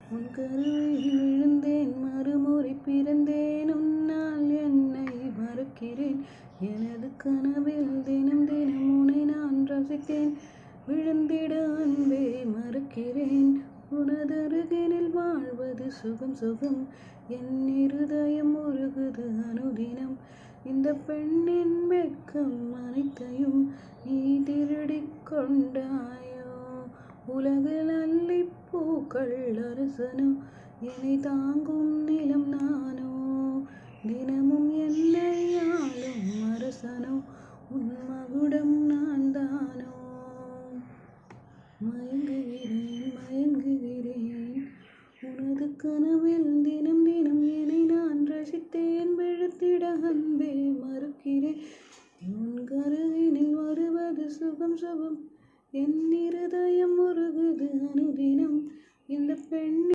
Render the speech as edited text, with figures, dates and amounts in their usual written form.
உன் கருவில் விழுந்தேன் மறுமுறை பிறந்தேன் உன்னால் என்னை மறக்கிறேன் எனது கனவில் தினம் தினம் உன்னை நான் ரசித்தேன் விழுந்திட அன்பே மறக்கிறேன் உனதருகினில் வாழ்வது சுகம் சுகம் என் இருதயம் உருகுது அனுதினம் இந்த பெண்ணின் வெட்கம் அனைத்தையும் நீ திருடிக் கொண்டாயோ உலகில் அல்லிப்பூக்கள் அரசனோ என்னை தாங்கும் நிலம் நானோ தினமும் என்னை ஆளும் அரசனோ உன் மகுடம் நான் தானோ மயங்குகிறேன் மயங்குகிறேன் உனது கனவில் தினம் தினம் என்னை நான் ரசித்தேன் விழுத்திட அன்பே மறுக்கிறேன் உன் கருவினில் வருவது சுகம் சுகம் என்